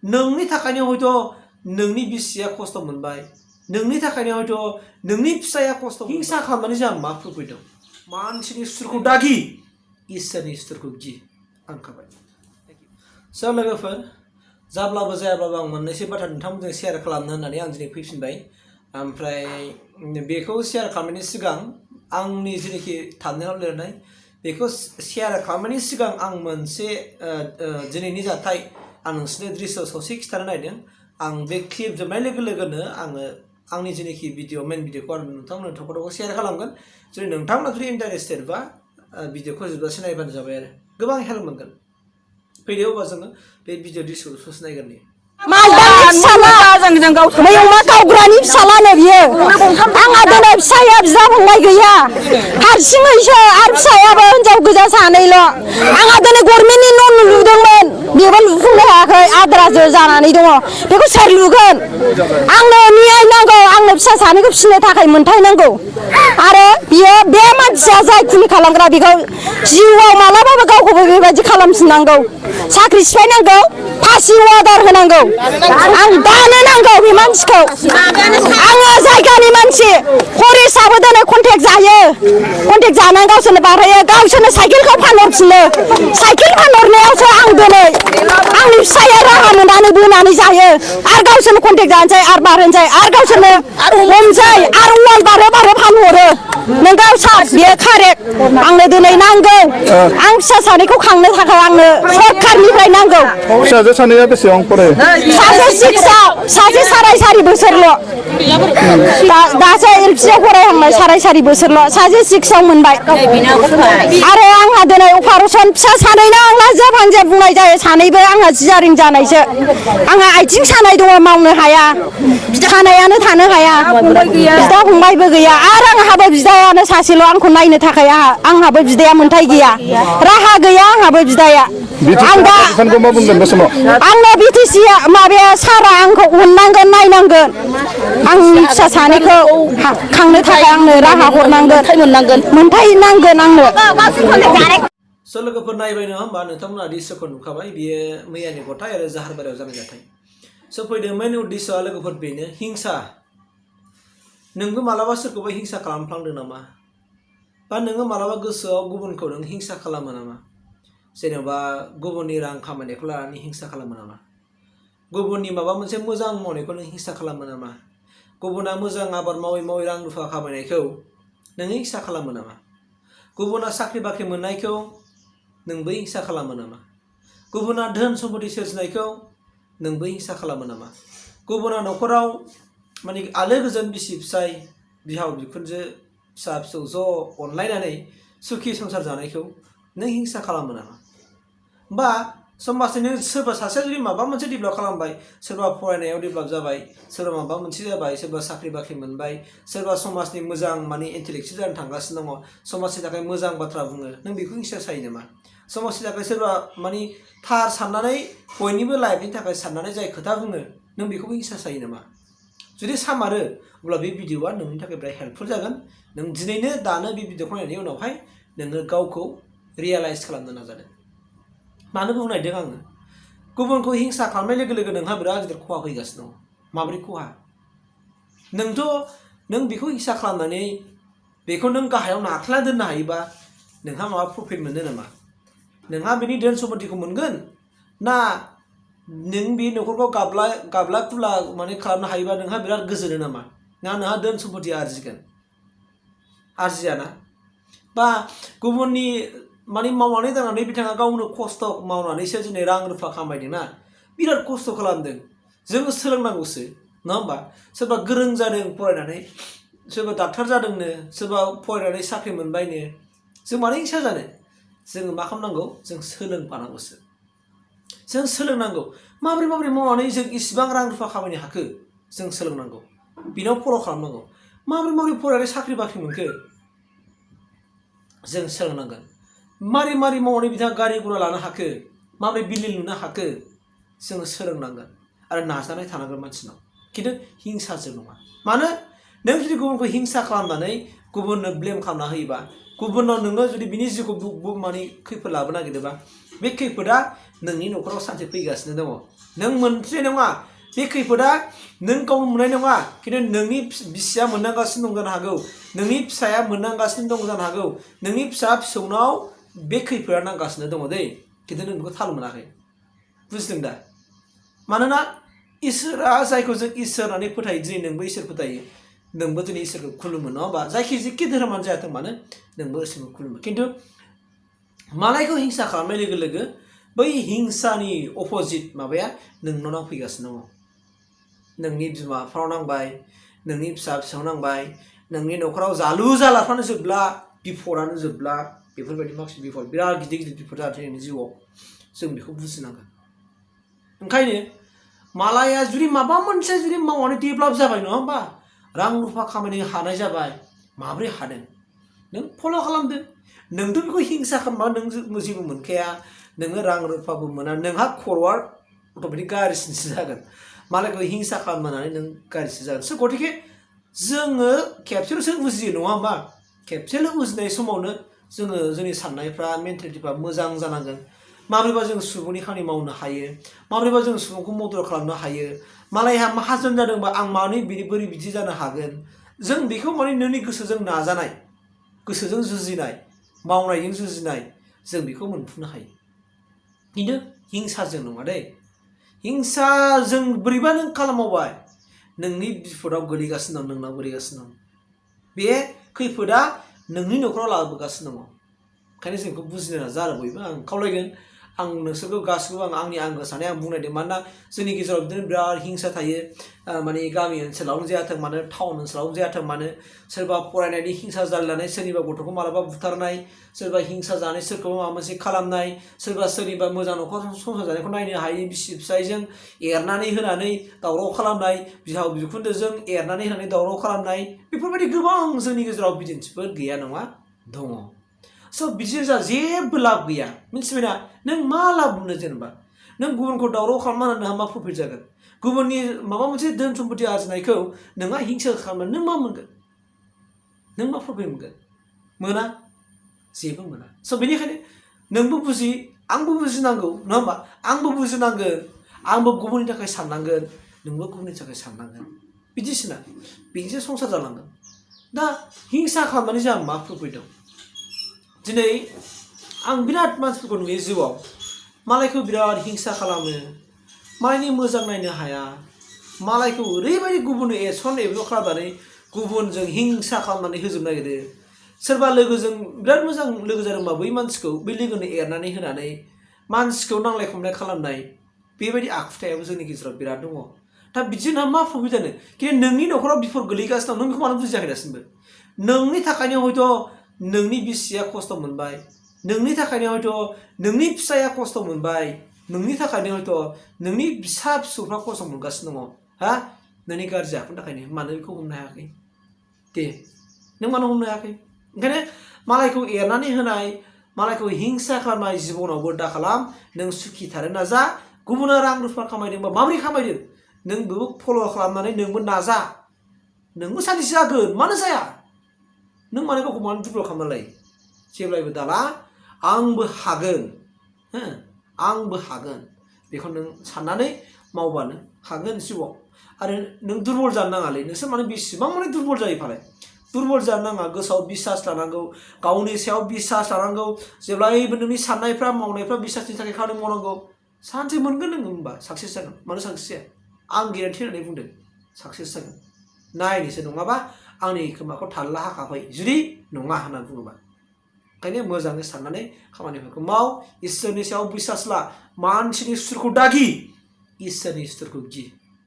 नोंनि थाखायनो हयथ' नोंनि बिसिया खस्थ' मोनबाय नोंनि थाखायनो हयथ' नोंनि फिसाया खस्थ' हिंसा खालामनानै जोंहा मा फैदों मानसिनि सुथुरखौ दागि इसोरनि सुथुरखौ गि आंखाबाय स' लोगोफोर जाब्लाबो जायाब्लाबो आं मोननैसो बाथ्रा नोंथांमोनजों शेयार खालामनो होननानै आं दिनै फैफिनबाय ओमफ्राय बेखौ शेयार खालामनायनि सिगां आंनि जेनोखि थाबनायाव लिरनाय बेखौ शेयार खालामनायनि सिगां आं मोनसे दिनैनि जाथाय आं नोंसोरनो दृश्य ससे खिथानो नागिरदों आं बे क्लिप जोबनाय लोगो लोगोनो आङो आंनि जेनोखि भिडिअ मेन भिडिअखौ आं नोंथांमोननो थख' शेयार खालामगोन जुदि नोंथांमोना जुदि इन्टारेस्टेड बा भिडिअखौ जोबजासे नायबानो जाबाय आरो गोबां हेल्प मोनगोन फैदो अब्ला जोङो बे भिडिअ दृश्यखौ ससे नायगोन मैमा गावग्रानि फिसालानो बियो आंहा दिनै फिसाया बिदा फंबाय गैया हारसिङैसो आरो फिसायाबो हिनजाव गोजा सानैल' आंहा दिनै गभर्नमेन्टनि न' लुदोंमोन बेबो लुफुंनो हायाखै आद्रासो जानानै दङ बेखौ सोर लुगोन आंनो न्याय नांगौ आंनो फिसा सानैखौ फिसिनो थाखाय मोनथाय नांगौ आरो बियो बे मानसिया जाय खुलि खालामग्रा बेखौ जिउआव मालाबाबो गावखौबो बेबायदि खालामफिननांगौ साख्रि सिफायनांगौ फासि अर्डार होनांगौ आं दानो नांगौ बे मानसिखौ आङो जायगानि मानसि फरेस्टआबो दिनै कन्टेक्ट जायो कन्टेक्ट जानानै गावसोरनो बारहोयो गावसोरनो साइकेलखौ फानहरफिनो साइकेल फानहरनायावसो आं दिनै आंनि फिसाया राहा मोननानै बोनानै जायो आरो गावसोरनो कन्टेक्ट जानोसै आरो बारहोनोसै आरो गावसोरनो हमसै आरो वाल बारहो फानहरो नोंगौ सार बेयो कारेक्ट आंनो दिनै नांगौ आं फिसा सानैखौ खांनो थाखाय आंनो सरकारनिफ्राय नांगौ फिसाजो सानैया बेसेबां फरायो सासे सिक्सआव सासे साराय बोसोरल' दासो एलपिआव फरायहांनाय साराय बोसोरल' सासे सिक्सआव मोनबाय आरो आंहा दिनै अपारेसन फिसा सानैनो आंना जाब बुंनाय जायो सानैबो आंहा सिजारिं जानायसो आंहा आथिं सानाय दङ मावनो हाया खानायानो थानो हाया बिदा फंबायबो गैया आरो आंहाबो बिदायानो सासेल' आंखौ नायनो थाखाय आंहाबो बिदाया मोनथाय गैया राहा गैया आंहाबो बिदाया आं दा आंनो बिटिसिआ माबाया सारा आंखौ अननांगोन नायनांगोन आंनि फिसा सानैखौ खांनो थाखाय आंनो राहा हरनांगोन मोनथाय नांगोन आंनो स' लोगोफोर नायबाय नङा होमबा नोंथांमोना दृश्यखौ नुखाबाय बियो मैयानि गथाय आरो जाहारबारियाव जानाय जाथाय स' फैदों मेन उद्देश्यआ लोगोफोर बेनो हिंसा नोंबो मालाबा सोरखौबा हिंसा खालामफ्लांदों नामा बा नोङो मालाबा गोसोआव गुबुनखौ नों हिंसा खालामो नामा जेनेबा गुबुननि रां खामायनायखौ लानानै हिंसा खालामो नामा गुबुननि माबा मोनसे मोजां मावनायखौ नों हिंसा खालामो नामा गुबुना मोजां आबाद मावै रां रुफा खामायनायखौ नों हिंसा खालामो नामा गुबुना साख्रि बाख्रि मोननायखौ नोंबो हिंसा खालामो नामा गुबुना धोन सम्पति सोरजिनायखौ नोंबो हिंसा खालामो नामा गुबुना न'खराव माने आलो गोजोन बिसि फिसाय बिहाव बिखुनजो फिसा फिसौ ज' अनलायनानै सुखि संसार जानायखौ नों हिंसा खालामो नामा बा समाजनि सोरबा सासेया जुदि माबा मोनसे डेभेलप खालामबाय सोरबा फरायनायाव डेभेलप जाबाय सोरबा माबा मोनसे जाबाय सोरबा साख्रि बाख्रि मोनबाय सोरबा समाजनि मोजां माने इन्टेलेक्चुवेल जानो थांगासिनो दङ समाजनि थाखाय मोजां बाथ्रा बुङो नों बेखौ हिंसा सायो नामा समाजनि थाखाय सोरबा माने थार साननानै बयनिबो लाइफनि थाखाय साननानै जाय खोथा बुङो नों बेखौबो हिंसा सायो नामा जुदि सामारो अब्ला बे भिडिअआ नोंनि थाखाय बिराद हेल्पफुल जागोन नों दिनैनो दानो बे भिडिअखौ नायनायनि उनावहाय नोङो गावखौ रियेलाइज खालामनो नाजादों मानो बुंनायदों आङो गुबुनखौ हिंसा खालामनाय लोगो लोगो नोंहा बिराद गिदिर खहा फैगासिनो दं माबोरै खहा नों बेखौ हिंसा खालामनानै बेखौ नों गाहायाव नाख्लायना दोननो हायोबा नोंहा माबा प्रफिट मोनो नामा नोंहा बेनि धोन सम्पतिखौ मोनगोन ना नों बे न'खरखौ गाबला खुला माने खालामनो हायोबा नोंहा बिराद गोजोनो नामा नोंहा धोन सम्पति आरजियाना बा गुबुननि माने मावनानै दांनानै बिथाङा गावनो खस्थ' मावनानैसो दिनै रां रुफा खामायदोंना बिराद खस्थ' खालामदों जोङो सोलोंनांगौसो नङा होमबा सोरबा गोरों जादों फरायनानै सोरबा डाक्टार जादोंनो सोरबा फरायनानै साख्रि मोनबायनो जों मानो हिंसा जानो जोङो मा खालामनांगौ जों सोलोंफानांगौसो जों सोलोंनांगौ माबोरै मावनानै जों इसिबां रां रुफा खामायनो हाखो जों सोलोंनांगौ बिनाव फल' खालामनांगौ माबोरै फरायनानै साख्रि बाख्रि मोनखो जों सोलोंनांगोन मारै मावनानै बिथाङा गारि गुरा लानो हाखो माबोरै बिल्डिं लुनो हाखो जोङो सोलोंनांगोन आरो नाजानाय थानांगोन मानसिनाव खिन्थु हिंसाजों नङा मानो नों जुदि गुबुनखौ हिंसा खालामनानै गुबुननो ब्लेम खालामना होयोबा गुबुनाव नोङो जुदि बिनि जिउखौ माने खैफोद लाबोनो नागिरोबा बे खैफोदा नोंनि न'खराव सानसे फैगासिनो दङ नों मोनथ्रे नङा बे खैफोदा नों गावनो मोननाय नङा खिन्थु नोंनि बिसिया मोननांगासिनो दं जानो हागौ नोंनि फिसाया मोननांगासिनो दं जानो हागौ नोंनि फिसा फिसौनाव बे खैफोदा नांगासिनो दङ दै खिन्थु नों बेखौ थाल मोनाखै बुजिदों दा मानोना इसोरा जायखौ जों इसोर होननानै फोथायो दिनै नोंबो इसोर फोथायो नोंबो दिनै इसोरखौ खुलुमो नङा होमबा जायखि धोरोमानो जायाथों मानो नोंबो इसोरखौ खुलुमो खिन्थु मालायखौ हिंसा खालामनाय लोगो लोगो बै हिंसानि अपोजिट माबाया नोंनाव नांफैगासिनो दङ नोंनि बिमा बिफानाव नांबाय नोंनि फिसा फिसौनाव नांबाय नोंनि न'खराव जालु जालाफ्रानो जोबला बिपदानो जोबला बेफोरबायदि माखासे बिपद बिराद गिदिर गिदिर बिपद जादों नोंनि जिउआव जों बेखौ बुजिनांगोन ओंखायनो मालाया जुदि माबा मोनसे जुदि मावनानै डेभेलप जाबाय नङा होमबा रां रुफा खामायनो हानाय जाबाय माब्रै हादों नों फल' खालामदो नोंथ' बेखौ हिंसा खालामबा नों जेबो मोनखाया नोङो रां रुफाबो मोना नोंहा खर'आ अट'मेटिक गाज्रिसिनसो जागोन मालायखौ हिंसा खालामनानै नों गाज्रिसो जागोन स' गतिके जोङो खेबसेल'सो बुजियो नङा होमबा खेबसेल' बुजिनाय समावनो जोङो जोंनि साननायफ्रा मेन्टेलिटिफ्रा मोजां जानांगोन माब्रैबा जों सुबुंनि खामानि मावनो हायो माब्रैबा जों सुबुंखौ मदद खालामनो हायो मालायहा माहाजोन जादोंबा आं मानो बोरै बिदि जानो हागोन जों बेखौ माने नोंनि गोसोजों नाजानाय गोसोजों जुजिनाय मावनायजों जुजिनाय जों बेखौ मोनफुंनो हायो खिन्थु हिंसाजों नङा दै हिंसाजों बोरैबा नों खालामबाय नोंनि बिपदाव गोलैगासिनो दं नोंनाव गोलैगासिनो दं बे खैफोदा नोंनि न'खराव लाबोगासिनो दङ ओंखायनो जों बेखौ बुजिनो नाजा आरो बयबो आं खावलायगोन आं नोंसोरखौ गासिबो आंनि आंगो साननाय आं बुंनायदों मानोना जोंनि गेजेराव बिदिनो बिराद हिंसा थायो माने गामि ओनसोलावनो जायाथों मानो टाउन ओनसोलावनो जायाथों मानो सोरबा फरायनायनि हिंसा जालायनानै सोरनिबा गथ'खौ मालाबा बुथारनाय सोरबा हिंसा जानानै सोरखौबा माबा मोनसे खालामनाय सोरबा सोरनिबा मोजां न'खर संसार जानायखौ नायनो हायै बिसि फिसायजों एरनानै होनानै दावराव खालामनाय बिहाव बिखुनजोजों एरनानै होनानै दावराव खालामनाय बेफोरबायदि गोबां जोंनि गेजेराव बिदिन्थिफोर गैया नङा दङ स' बिदिनो जा जेबो लाब गैया मिथिबायना नों मा लाब मोनो जेनेबा नों गुबुनखौ दावराव खालामना नोंहा मा प्रफिट जागोन गुबुननि माबा मोनसे धोन सम्पति आरजिनायखौ नोंहा हिंसा खालामनानै नों मा मोनगोन नों मा प्रफिट मोनगोन मोना जेबो मोना स' बेनिखायनो नोंबो बुजि आंबो बुजिनांगौ नङा होमबा आंबो बुजिनांगोन आंबो गुबुननि थाखाय साननांगोन नोंबो गुबुननि थाखाय साननांगोन बिदिसोना बिदिसो संसार जालांगोन दा हिंसा खालामनानै जोंहा मा प्रफिट दं दिनै आं बिराद मानसिफोरखौ नुयो जिउआव मालायखौ बिराद हिंसा खालामो मालायनि मोजां नायनो हाया मालायखौ ओरैबायदि गुबुननो एब्ल' खालामनानै गुबुनजों हिंसा खालामनानै होजोबनो नागिरो सोरबा लोगोजों बिराद मोजां लोगो जादोंबा बै मानसिखौ बै लोगोनो एरनानै होनानै मानसिखौ नांलाय खमलाय खालामनाय बेबायदि आखुथायाबो जोंनि गेजेराव बिराद दङ दा बिदिनो मा प्रफिट जानो खिन्थु नोंनि न'खराव बिफद गोलैगासिनो दं नों बेखौ मानो बुजियाखै दासिमबो नोंनि थाखायनो हयथ' नोंनि बिसिया खस्थ' मोनबाय नोंनि थाखायनो हयथ' नोंनि फिसाया खस्थ' मोनबाय नोंनि थाखायनो हयथ' नोंनि फिसा फिसौफ्रा खस्थ' मोनगासिनो दङ हा नोंनि गाज्रि आखुनि थाखायनो मानो बेखौ हमनो हायाखै दे नों मानो हमनो हायाखै ओंखायनो मालायखौ एरनानै होनाय मालायखौ हिंसा खालामनाय जिबनावबो दा खालाम नों सुखि थानो नाजा गुबुना रां रुफा खामायदोंबा माबोरै खामायदों नों बेखौ फल' खालामनानै नोंबो नाजा नोंबो सानसे जागोन मानो जाया नों माने गावखौ मानो दुर्बल खालामना लायो जेब्लायबो दाला आंबो हागोन हो आंबो हागोन बेखौ नों साननानै मावबानो हागोन जिउआव आरो नों दुर्बल जानो नाङालै नोंसोर माने बेसेबां माने दुर्बल जायो फालाय दुर्बल जानो नाङा गोसोआव बिसास लानांगौ गावनि सायाव बिसास लानांगौ जेब्लायबो नोंनि साननायफ्रा मावनायफ्रा बिसासनि थाखाय खामानि मावनांगौ सानसे मोनगोन नोङो होमबा साक्सेस जागोन मानो साक्सेस जाया आं गेरेन्टि होननानै बुंदों साक्सेस जागोन नायनोसो नङाबा आंनि खोमाखौ थाल्ला हाखाफै जुदि नङा होननानै बुङोबा ओंखायनो मोजाङै साननानै खामानिफोरखौ माव इसोरनि सायाव बिसास ला मानसिनि सुथुरखौ दागि इसोरनि सुथुरखौ गि